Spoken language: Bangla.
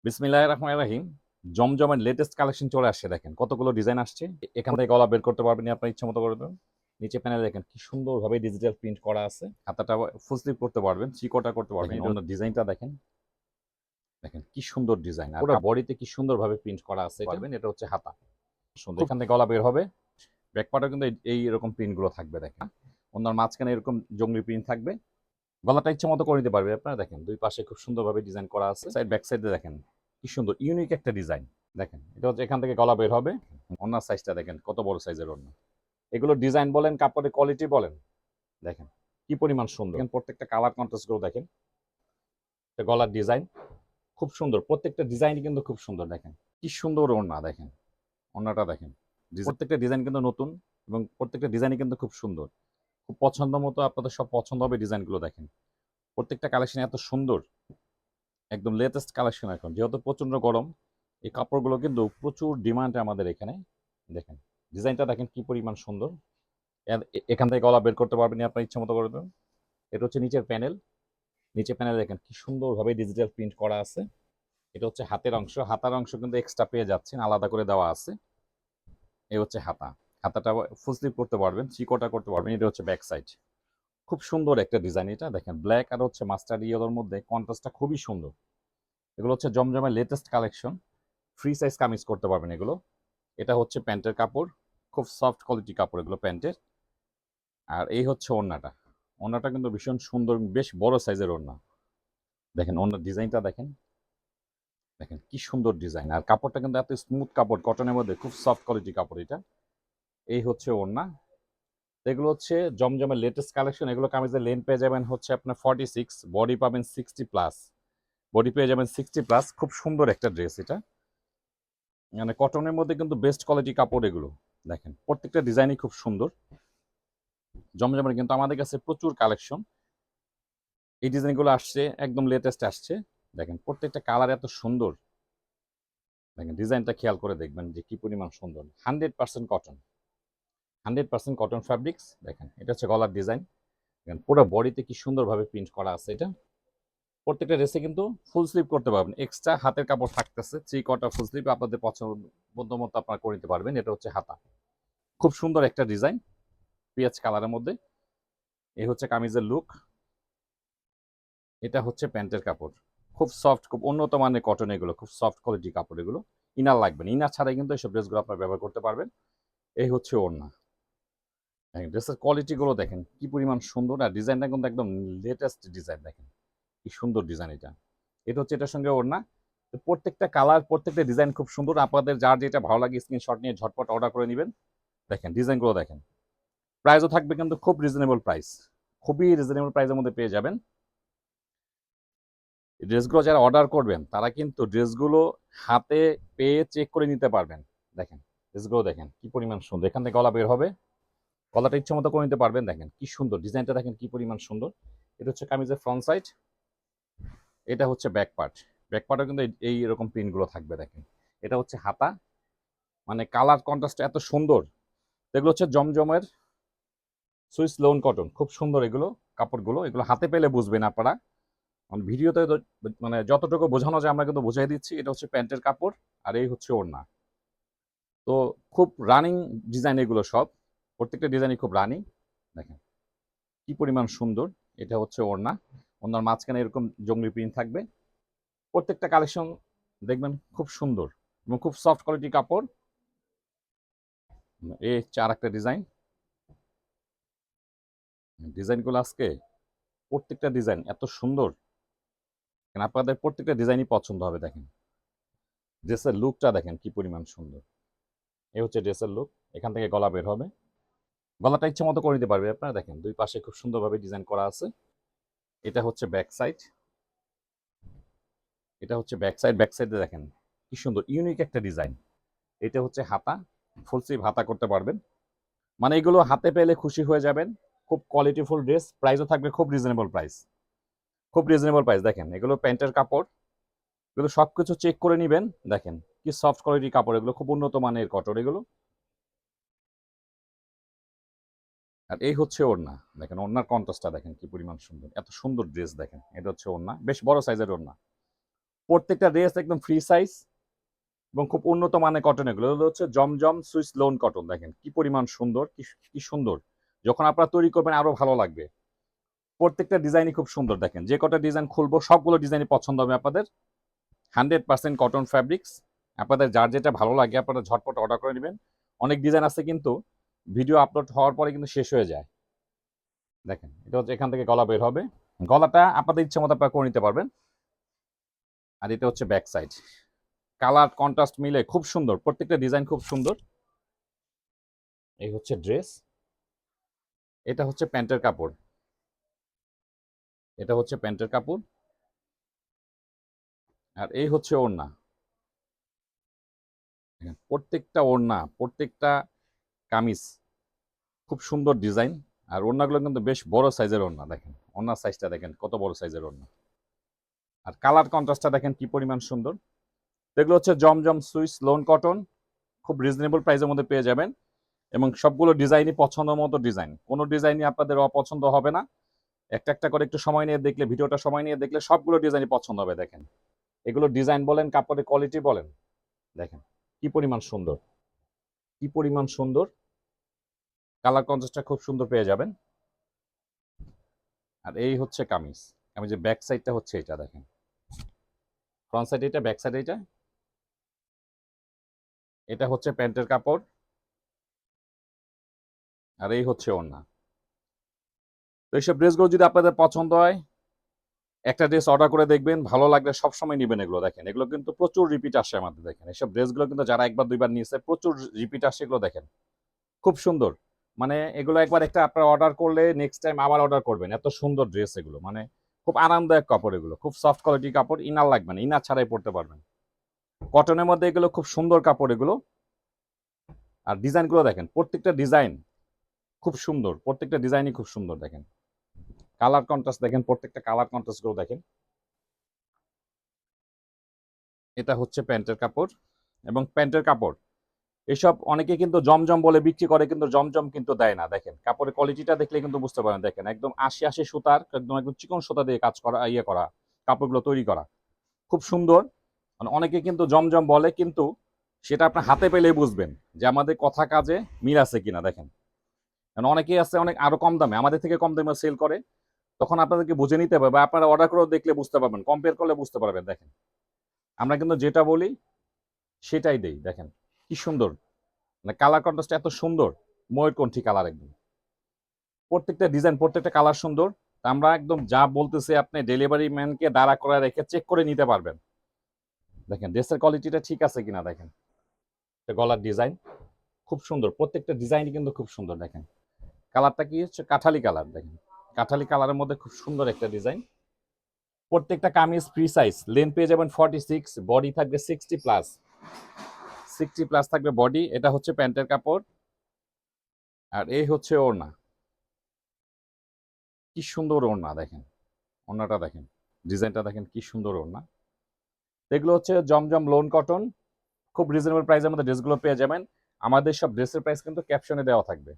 বিসমিল্লাহির রহমানির রহিম। জমজমের লেটেস্ট কালেকশন চলে আসছে, দেখেন কতগুলো ডিজাইন আসছে। এখান থেকে গলা বের করতে পারবেন আপনার ইচ্ছা মতো করে দেবেন। নিচে প্যানেলে দেখেন কি সুন্দরভাবে ডিজিটাল প্রিন্ট করা আছে। হাতাটা ফুল স্লিভ করতে পারবেন, চিকোটা করতে পারবেন। অন্য ডিজাইনটা দেখেন, দেখেন কি সুন্দর ডিজাইন, আর পুরো বডিতে কি সুন্দরভাবে প্রিন্ট করা আছে পারবেন। এটা হচ্ছে হাতা, সুন্দর। এখান থেকে গলা বের হবে। ব্যাক পার্টও কিন্তু এই এরকম প্রিন্টগুলো থাকবে, দেখেন অন্যার মাঝখানে এরকম জঙ্গলি প্রিন্ট থাকবে। গলাটা ইচ্ছা মতো করে নিতে পারবে আপনারা, দেখেন দুই পাশে খুব সুন্দরভাবে ডিজাইন করা আছে। সাইড ব্যাক সাইডে দেখেন কি সুন্দর ইউনিক একটা ডিজাইন। দেখেন এটা হচ্ছে এখান থেকে গলা বের হবে। ওনার সাইজটা দেখেন কত বড় সাইজের ওড়না। এগুলো ডিজাইন বলেন, কাপড়ের কোয়ালিটি বলেন, দেখেন কি পরিমাণ সুন্দর। প্রত্যেকটা কালার কন্ট্রাস্ট গুলো দেখেন। গলার ডিজাইন খুব সুন্দর, প্রত্যেকটা ডিজাইনই কিন্তু খুব সুন্দর। দেখেন কি সুন্দর ওড়না, দেখেন ওড়নাটা দেখেন। প্রত্যেকটা ডিজাইন কিন্তু নতুন এবং প্রত্যেকটা ডিজাইনই কিন্তু খুব সুন্দর। খুব পছন্দ মতো আপনাদের সব পছন্দ হবে ডিজাইনগুলো। দেখেন প্রত্যেকটা কালেকশন এত সুন্দর, একদম লেটেস্ট কালেকশন। এখন যেহেতু প্রচন্ড গরম, এই কাপড়গুলো কিন্তু প্রচুর ডিমান্ড আমাদের এখানে। দেখেন ডিজাইনটা দেখেন কি পরিমাণ সুন্দর। এখান থেকে গলা বের করতে পারবেন আপনার ইচ্ছা মতো করে দেবেন। এটা হচ্ছে নিচের প্যানেল। নিচের প্যানেল দেখেন কি সুন্দরভাবে ডিজিটাল প্রিন্ট করা আছে। এটা হচ্ছে হাতের অংশ। হাতার অংশ কিন্তু এক্সট্রা পেয়ে যাচ্ছেন, আলাদা করে দেওয়া আছে। এই হচ্ছে হাতা। হাতাটা ফুল স্লিভ করতে পারবেন, চিকোটা করতে পারবেন। এটা হচ্ছে ব্যাক সাইড। খুব সুন্দর একটা ডিজাইন। এটা দেখেন ব্ল্যাক আর হচ্ছে মাস্টার্ড ইয়েলোর মধ্যে কন্ট্রাস্টটা খুবই সুন্দর। এগুলো হচ্ছে জমজমের latest collection. Free size kameez করতে পারবেন এগুলো। এটা হচ্ছে প্যান্টের কাপড়, খুব সফট কোয়ালিটি কাপড় এগুলো প্যান্টের। আর এই হচ্ছে ওড়নাটা। ওড়নাটা কিন্তু ভীষণ সুন্দর, বেশ বড় সাইজের ওড়না। দেখেন ওড়নার ডিজাইনটা দেখেন, দেখেন কি সুন্দর ডিজাইন। আর কাপড়টা কিন্তু এত স্মুথ কাপড়, কটনের মধ্যে খুব সফট কোয়ালিটি কাপড় এটা। এই হচ্ছে ওড়না। এগুলো হচ্ছে জমজমের লেটেস্ট কালেকশন। এগুলো কামিজের লেন্থ পেয়ে যাবেন হচ্ছে আপনার 46, বডি পাবেন 60+। বডি পেয়ে যাবেন 60+। খুব সুন্দর একটা ড্রেস এটা, মানে কটনের মধ্যে কিন্তু বেস্ট কোয়ালিটি কাপড় এগুলো। দেখেন প্রত্যেকটা ডিজাইনই খুব সুন্দর। জমজমের কিন্তু আমাদের কাছে প্রচুর কালেকশন। এই ডিজাইনগুলো আসছে একদম লেটেস্ট আসছে। দেখেন প্রত্যেকটা কালার এত সুন্দর। দেখেন ডিজাইনটা খেয়াল করে দেখবেন যে কি পরিমাণ সুন্দর। 100% কটন, 100% কটন ফ্যাব্রিক্স। দেখেন এটা হচ্ছে গলার ডিজাইন। দেখেন পুরো বডিতে কি সুন্দরভাবে প্রিন্ট করা আছে। এটা প্রত্যেকটা ড্রেসে কিন্তু ফুল স্লিভ করতে পারবেন, এক্সট্রা হাতের কাপড় থাকতেছে। 3/4 ফুল স্লিভ আপনাদের পছন্দ মতো আপনারা করে নিতে পারবেন। এটা হচ্ছে হাতা, খুব সুন্দর একটা ডিজাইন পিঁয়াজ কালারের মধ্যে। এই হচ্ছে কামিজের লুক। এটা হচ্ছে প্যান্টের কাপড়, খুব সফট, খুব উন্নত মানের কটন এগুলো, খুব সফট কোয়ালিটি কাপড় এগুলো। ইনার লাগবে না, ইনার ছাড়াই কিন্তু এইসব ড্রেসগুলো আপনারা ব্যবহার করতে পারবেন। এই হচ্ছে ওড়না। ড্রেসের কোয়ালিটিগুলো দেখেন কি পরিমাণ সুন্দর। আর ডিজাইনটা কিন্তু একদম লেটেস্ট ডিজাইন। দেখেন কি সুন্দর ডিজাইন এটা। এটা হচ্ছে এটার সঙ্গে ওড়না। তো প্রত্যেকটা কালার, প্রত্যেকটা ডিজাইন খুব সুন্দর। আপনাদের যার যেটা ভালো লাগে স্ক্রিনশট নিয়ে ঝটপট অর্ডার করে নেবেন। দেখেন ডিজাইনগুলো দেখেন। প্রাইসও থাকবে কিন্তু খুব রিজনেবল প্রাইস, খুবই রিজনেবল প্রাইসের মধ্যে পেয়ে যাবেন। ড্রেসগুলো যারা অর্ডার করবেন তারা কিন্তু ড্রেসগুলো হাতে পেয়ে চেক করে নিতে পারবেন। দেখেন ড্রেসগুলো দেখেন কি পরিমাণ সুন্দর। এখান থেকে গলা বের হবে, গলাটা ইচ্ছে মতো করে নিতে পারবেন। দেখেন কি সুন্দর ডিজাইনটা, দেখেন কি পরিমাণ সুন্দর। এটা হচ্ছে কামিজের ফ্রন্ট সাইড। এটা হচ্ছে ব্যাক পার্ট। ব্যাক পার্টও কিন্তু এই এরকম প্রিন্টগুলো থাকবে। দেখেন এটা হচ্ছে হাতা, মানে কালার কন্ট্রাস্ট এত সুন্দর। এগুলো হচ্ছে জমজমের সুইস লোন কটন, খুব সুন্দর এগুলো কাপড়গুলো। এগুলো হাতে পেলে বুঝবেন আপনারা, মানে ভিডিওতে মানে যতটুকু বোঝানো যায় আমরা কিন্তু বুঝাই দিচ্ছি। এটা হচ্ছে প্যান্টের কাপড় আর এই হচ্ছে ওড়না। তো খুব রানিং ডিজাইন এগুলো সব, প্রত্যেকটা ডিজাইনই খুব রানিং। দেখেন কি পরিমাণ সুন্দর। এটা হচ্ছে ওড়না। ওড়নার মাঝখানে এরকম জঙ্গলি প্রিন্ট থাকবে। প্রত্যেকটা কালেকশন দেখবেন খুব সুন্দর এবং খুব সফট কোয়ালিটি কাপড়। এই হচ্ছে আর একটা ডিজাইন। ডিজাইনগুলো আজকে প্রত্যেকটা ডিজাইন এত সুন্দর, আপনাদের প্রত্যেকটা ডিজাইনই পছন্দ হবে। দেখেন ড্রেসের লুকটা দেখেন কি পরিমাণ সুন্দর। এই হচ্ছে ড্রেসের লুক। এখান থেকে গলা বের হবে। গলাটা ইচ্ছে মতো করে নিতে পারবে আপনারা। দেখেন দুই পাশে খুব সুন্দরভাবে ডিজাইন করা আছে। এটা হচ্ছে ব্যাক সাইড। এটা হচ্ছে ব্যাক সাইড। ব্যাক সাইডে দেখেন কি সুন্দর ইউনিক একটা ডিজাইন। এটা হচ্ছে হাতা, ফুল স্লিভ হাতা করতে পারবেন। মানে এগুলো হাতে পেলে খুশি হয়ে যাবেন। খুব কোয়ালিটিফুল ড্রেস, প্রাইসও থাকবে খুব রিজনেবল প্রাইস, খুব রিজনেবল প্রাইস। দেখেন এগুলো প্যান্টের কাপড়, এগুলো সবকিছু চেক করে নেবেন। দেখেন কি সফট কোয়ালিটি কাপড় এগুলো, খুব উন্নত মানের কটন এগুলো। আর এই হচ্ছে ওড়না। দেখেন ওড়নার কন্ট্রাস্টটা দেখেন কি পরিমাণ সুন্দর, এত সুন্দর ড্রেস। দেখেন এটা হচ্ছে ওড়না, বেশ বড় সাইজের ওড়না। প্রত্যেকটা ড্রেস একদম ফ্রি সাইজ এবং খুব উন্নত মানের কটন। এগুলো হচ্ছে জমজম সুইস লোন কটন। দেখেন কি পরিমাণ সুন্দর, কি সুন্দর। যখন আপনারা তৈরি করবেন আরো ভালো লাগবে। প্রত্যেকটা ডিজাইনই খুব সুন্দর। দেখেন যে কটা ডিজাইন খুলবো সবগুলো ডিজাইনই পছন্দ হবে আপনাদের। 100% কটন ফ্যাব্রিক্স। আপনাদের যার যেটা ভালো লাগে আপনারা ঝটপট অর্ডার করে নেবেন। অনেক ডিজাইন আছে কিন্তু ভিডিও আপলোড হওয়ার পরে কিন্তু শেষ হয়ে যায়। দেখেন এটা হচ্ছে এখান থেকে গলা বের হবে। গলাটা আপনাদের ইচ্ছে মতো আপনারা করে নিতে পারবেন। আর এটা হচ্ছে ব্যাক সাইড। কালার কন্ট্রাস্ট মিলে খুব সুন্দর, প্রত্যেকটা ডিজাইন খুব সুন্দর। এই হচ্ছে ড্রেস, এটা হচ্ছে প্যান্টের কাপড়, এটা হচ্ছে প্যান্টের কাপড়, আর এই হচ্ছে ওড়না। প্রত্যেকটা ওড়না, প্রত্যেকটা কামিজ খুব সুন্দর ডিজাইন। আর ওড়নাগুলো কিন্তু বেশ বড় সাইজের ওড়না। দেখেন ওড়নার সাইজটা দেখেন কত বড় সাইজের ওড়না। আর কালার কন্ট্রাস্টটা দেখেন কি পরিমাণ সুন্দর। এগুলো হচ্ছে জমজম সুইস লোন কটন, খুব রিজনেবল প্রাইসের মধ্যে পেয়ে যাবেন। এবং সবগুলো ডিজাইনই পছন্দ মতো ডিজাইন, কোনো ডিজাইনই আপনাদের অপছন্দ হবে না। একটা একটা করে একটু সময় নিয়ে দেখলে, ভিডিওটা সময় নিয়ে দেখলে সবগুলো ডিজাইনই পছন্দ হবে। দেখেন এগুলো ডিজাইন বলেন, কাপড়ের কোয়ালিটি বলেন, দেখেন কি পরিমাণ সুন্দর, কি পরিমাণ সুন্দর। কালার কন্ট্রাস্টটা খুব সুন্দর পেয়ে যাবেন। আর এই হচ্ছে কামিজ। কামিজের ব্যাক সাইডটা হচ্ছে এটা। দেখেন ফ্রন্ট সাইড এটা, ব্যাক সাইড এটা। এটা হচ্ছে প্যান্টের কাপড়, আর এই হচ্ছে ওড়না। তো এইসব ড্রেসগুলো যদি আপনাদের পছন্দ হয়, একটা ড্রেস অর্ডার করে দেখবেন, ভালো লাগলে সবসময় নেবেন এগুলো। দেখেন এগুলো কিন্তু প্রচুর রিপিট আসে আমাদের। দেখেন এইসব ড্রেসগুলো কিন্তু যারা একবার দুইবার নিয়েছে প্রচুর রিপিট আসে। এগুলো দেখেন খুব সুন্দর। মানে এগুলো একবার একটা আপনারা অর্ডার করলে নেক্সট টাইম আবার অর্ডার করবেন, এত সুন্দর ড্রেস এগুলো। মানে খুব আরামদায়ক কাপড় এগুলো, খুব সফট কোয়ালিটি কাপড়, ইনার লাগবে না, ইনার ছাড়াই পড়তে পারবেন। কটনের মধ্যে এগুলো খুব সুন্দর কাপড় এগুলো। আর ডিজাইনগুলো দেখেন, প্রত্যেকটা ডিজাইন খুব সুন্দর, প্রত্যেকটা ডিজাইনই খুব সুন্দর। দেখেন কালার কন্ট্রাস্ট দেখেন, প্রত্যেকটা কালার কন্ট্রাস্ট গুলো দেখেন। এটা হচ্ছে প্যান্টের কাপড় এবং প্যান্টের কাপড়। এসব অনেকে কিন্তু জমজম বলে বিক্রি করে, কিন্তু জমজম কিন্তু দেয় না। দেখেন কাপড়ের কোয়ালিটিটা দেখলে কিন্তু বুঝতে পারেন। দেখেন একদম আশি আশি সুতার, একদম একদম চিকন সুতা দিয়ে কাজ করা, ইয়ে করা, কাপড়গুলো তৈরি করা খুব সুন্দর। মানে অনেকে কিন্তু জমজম বলে, কিন্তু সেটা আপনার হাতে পেলেই বুঝবেন যে আমাদের কথা কাজে মিল আছে কিনা। দেখেন কারণ অনেকেই আছে অনেক আরো কম দামে, আমাদের থেকে কম দামে সেল করে, তখন আপনাদেরকে বুঝে নিতে হবে বা আপনারা অর্ডার করেও দেখলে বুঝতে পারবেন, কম্পেয়ার করলে বুঝতে পারবেন। দেখেন আমরা কিন্তু যেটা বলি সেটাই দেই। দেখেন কি সুন্দর, মানে কালার কন্ট্রাস্ট এত সুন্দর, ময়ূরকণ্ঠী কালার একদম। প্রত্যেকটা ডিজাইন, প্রত্যেকটা কালার সুন্দর। তা আমরা একদম যা বলতেছি আপনি ডেলিভারি ম্যানকে দাঁড়া করে রেখে চেক করে নিতে পারবেন। দেখেন ড্রেসের কোয়ালিটিটা ঠিক আছে কিনা। দেখেন গলার ডিজাইন খুব সুন্দর, প্রত্যেকটা ডিজাইনই কিন্তু খুব সুন্দর। দেখেন কালারটা কি হচ্ছে কাঠালি কালার। দেখেন কাঠালি কালারের মধ্যে খুব সুন্দর একটা ডিজাইন। প্রত্যেকটা কামিজ ফ্রি সাইজ, লেন্থ পেয়ে যাবেন 46, বডি থাকবে 60+, 60+ থাকবে বডি। এটা হচ্ছে প্যান্টের কাপড়, আর এই হচ্ছে ওড়না। কি সুন্দর ওড়না। দেখেন ওড়নাটা দেখেন, ডিজাইনটা দেখেন কি সুন্দর ওড়না। এগুলো হচ্ছে জমজম লোন কটন, খুব রিজনেবল প্রাইসের মধ্যে ড্রেসগুলো পেয়ে যাবেন। আমাদের সব ড্রেসের প্রাইস কিন্তু ক্যাপশনে দেওয়া থাকবে।